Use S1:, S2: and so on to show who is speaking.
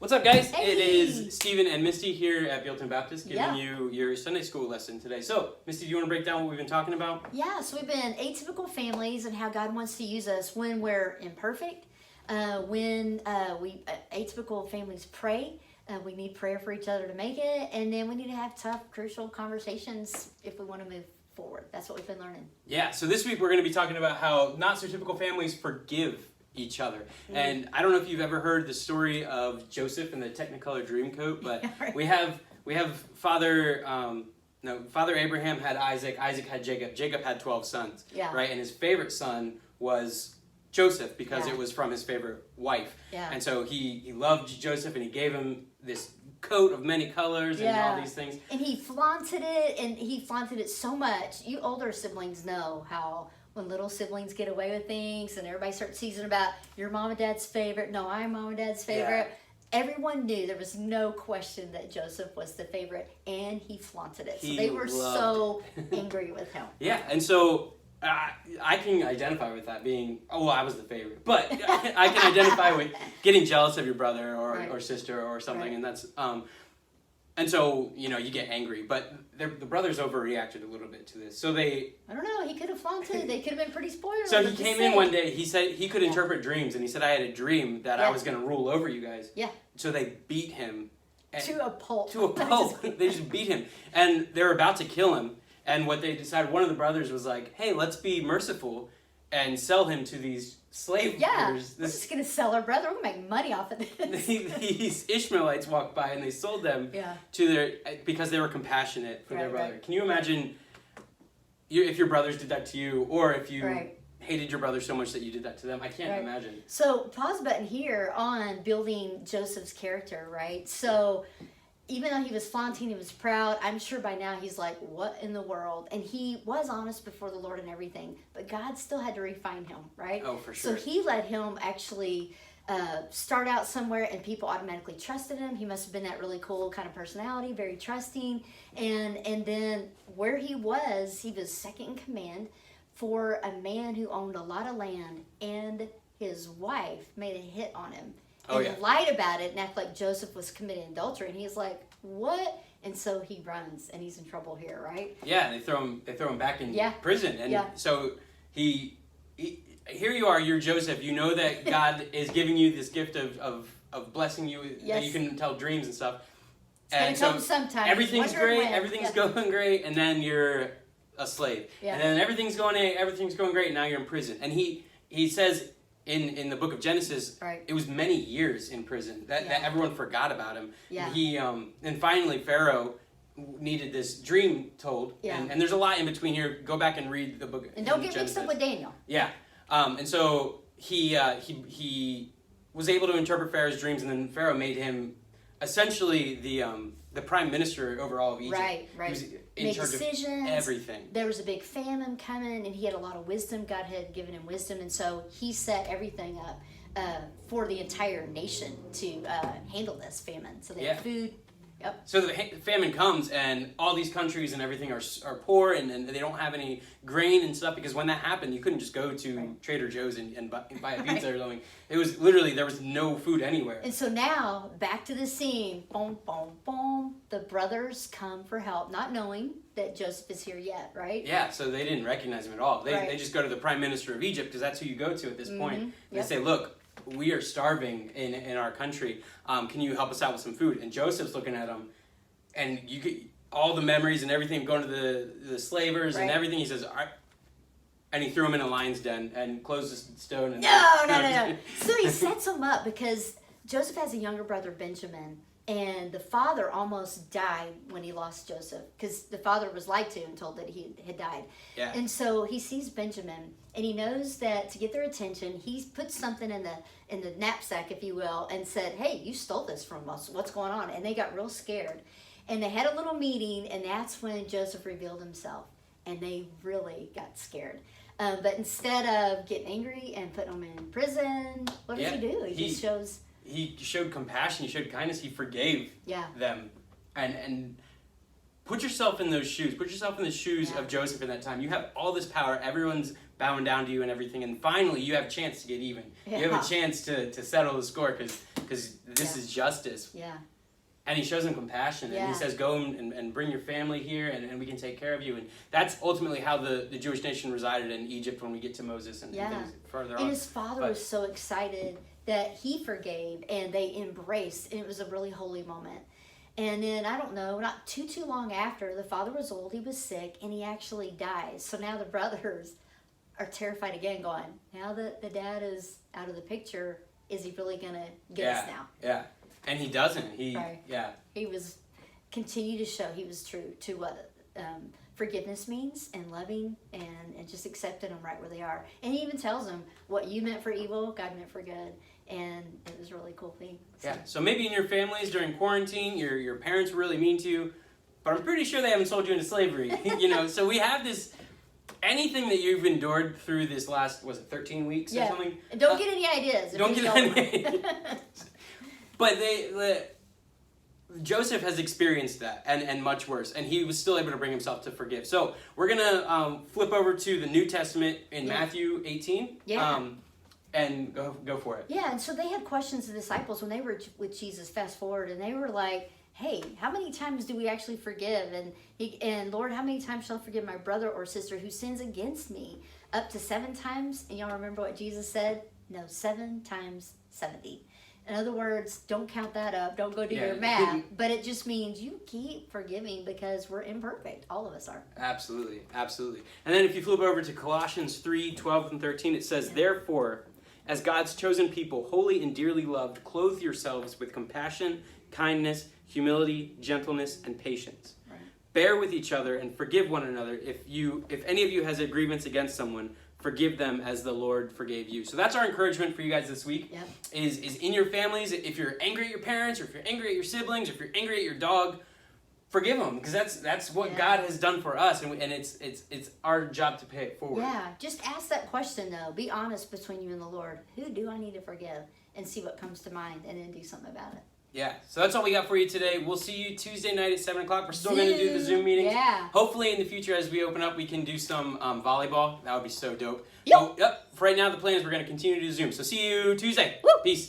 S1: What's up, guys?
S2: Hey.
S1: It is Stephen and Misty here at Bealeton Baptist giving you your Sunday school lesson today. So, Misty, do you want to break down what we've been talking about?
S2: Yeah, so we've been atypical families and how God wants to use us when we're imperfect, when atypical families pray. We need prayer for each other to make it, and then we need to have tough, crucial conversations if we want to move forward. That's what we've been learning.
S1: Yeah, so this week we're going to be talking about how not so typical families forgive each other. And I don't know if you've ever heard the story of Joseph and the Technicolor Dreamcoat, but we have Father Abraham had Isaac had Jacob had 12 sons, right? And his favorite son was Joseph because it was from his favorite wife. And so he loved Joseph and he gave him this coat of many colors and all these things.
S2: And he flaunted it so much. You older siblings know how when little siblings get away with things and everybody starts teasing about your mom and dad's favorite. No, I'm mom and dad's favorite. Everyone knew there was no question that Joseph was the favorite, and he flaunted it. So they were so angry with him.
S1: Yeah, and so I can identify with that being, I was the favorite. But I can identify with getting jealous of your brother or sister or something, and that's... And so, you get angry. But the brothers overreacted a little bit to this. So I
S2: don't know, he could have flaunted. They could have been pretty spoiled.
S1: So he came in one day, he said he could interpret dreams, and he said, I had a dream that I was going to rule over you guys. Yeah. So they beat him.
S2: To a pulp.
S1: They just beat him. And they were about to kill him. And what they decided, one of the brothers was like, hey, let's be merciful and sell him to these slave owners.
S2: We're just going to sell our brother. We're going to make money off of this.
S1: These Ishmaelites walked by and they sold them to because they were compassionate for their brother. Can you imagine if your brothers did that to you, or if you hated your brother so much that you did that to them? I can't imagine.
S2: So pause button here on building Joseph's character, right? So even though he was flaunting, he was proud, I'm sure by now he's like, what in the world? And he was honest before the Lord and everything, but God still had to refine him, right?
S1: Oh, for sure.
S2: So he let him actually start out somewhere and people automatically trusted him. He must have been that really cool kind of personality, very trusting. And then where he was second in command for a man who owned a lot of land, and his wife made a hit on him. And lied about it and act like Joseph was committing adultery. And he's like, what? And so he runs, and he's in trouble here, right? Yeah,
S1: and they throw him back in prison. And so he here you are, you're Joseph. You know that God is giving you this gift of blessing you, that you can tell dreams and stuff.
S2: And so sometime.
S1: Everything's great, everything's going great, and then you're a slave. And then everything's going great, and now you're in prison. And he says in the book of Genesis, it was many years in prison that everyone forgot about him. And finally Pharaoh needed this dream told, and there's a lot in between here. Go back and read the book.
S2: And don't get mixed up with Daniel.
S1: And so he was able to interpret Pharaoh's dreams, and then Pharaoh made him essentially the prime minister over all of Egypt. Right. He was in charge of everything.
S2: There was a big famine coming, and he had a lot of wisdom. God had given him wisdom, and so he set everything up for the entire nation to handle this famine. So they had food.
S1: So the famine comes, and all these countries and everything are poor, and they don't have any grain and stuff, because when that happened, you couldn't just go to Trader Joe's and buy a pizza or something. It was literally, there was no food anywhere.
S2: And so now, back to the scene, boom, boom, boom, the brothers come for help, not knowing that Joseph is here yet, right?
S1: Yeah, so they didn't recognize him at all. They just go to the prime minister of Egypt, because that's who you go to at this point. And they say, look, we are starving in our country. Can you help us out with some food? And Joseph's looking at him, and you get all the memories and everything going to the slavers and everything. He says, all right. And he threw him in a lion's den and closed the stone. And
S2: No. So he sets him up because Joseph has a younger brother, Benjamin, and the father almost died when he lost Joseph, because the father was lied to and told that he had died. And so he sees Benjamin, and he knows that to get their attention, he put something in the knapsack, if you will, and said, hey, you stole this from us. What's going on? And they got real scared. And they had a little meeting, and that's when Joseph revealed himself. And they really got scared. But instead of getting angry and putting them in prison, what does he do?
S1: He showed compassion. He showed kindness. He forgave them. And put yourself in those shoes. Put yourself in the shoes of Joseph in that time. You have all this power. Everyone's bowing down to you and everything, and finally you have a chance to get even. You have a chance to settle the score because this is justice.
S2: Yeah.
S1: And he shows them compassion, and he says, go and bring your family here, and we can take care of you. And that's ultimately how the Jewish nation resided in Egypt when we get to Moses and things further on.
S2: And his father was so excited that he forgave, and they embraced, and it was a really holy moment. And then, I don't know, not too long after, the father was old, he was sick, and he actually dies. So now the brothers are terrified again, going, now that the dad is out of the picture, is he really going to get us now?
S1: Yeah. And he doesn't. He was continue to show he was true to what forgiveness means, and loving, and just accepting them right where they are. And he even tells them, what you meant for evil, God meant for good. And it was a really cool thing. So maybe in your families during quarantine, your parents were really mean to you, but I'm pretty sure they haven't sold you into slavery. So we have this. Anything that you've endured through this last, was it 13 weeks or something?
S2: And don't get any ideas.
S1: Don't get any ideas. But Joseph has experienced that and much worse, and he was still able to bring himself to forgive. So we're gonna flip over to the New Testament in Matthew 18. And go for it.
S2: Yeah, and so they had questions, the disciples, when they were with Jesus. Fast forward, and they were like, hey, how many times do we actually forgive? And Lord, how many times shall I forgive my brother or sister who sins against me? Up to 7 times? And y'all remember what Jesus said? No, 7 times 70. In other words, don't count that up. Don't go do your math. But it just means you keep forgiving, because we're imperfect. All of us are.
S1: Absolutely. Absolutely. And then if you flip over to Colossians 3, 12 and 13, it says, therefore, as God's chosen people, holy and dearly loved, clothe yourselves with compassion, kindness, humility, gentleness, and patience. Right. Bear with each other and forgive one another. If any of you has a grievance against someone, forgive them as the Lord forgave you. So that's our encouragement for you guys this week.
S2: Yep.
S1: Is in your families, if you're angry at your parents, or if you're angry at your siblings, or if you're angry at your dog, forgive them, because that's what God has done for us, and it's our job to pay it forward.
S2: Yeah, just ask that question though. Be honest between you and the Lord. Who do I need to forgive? And see what comes to mind, and then do something about it.
S1: Yeah, so that's all we got for you today. We'll see you Tuesday night at 7 o'clock. We're still going to do the Zoom meetings.
S2: Yeah.
S1: Hopefully in the future, as we open up, we can do some volleyball. That would be so dope.
S2: Yep.
S1: For right now, the plan is we're going to continue to do Zoom. So see you Tuesday.
S2: Woo.
S1: Peace.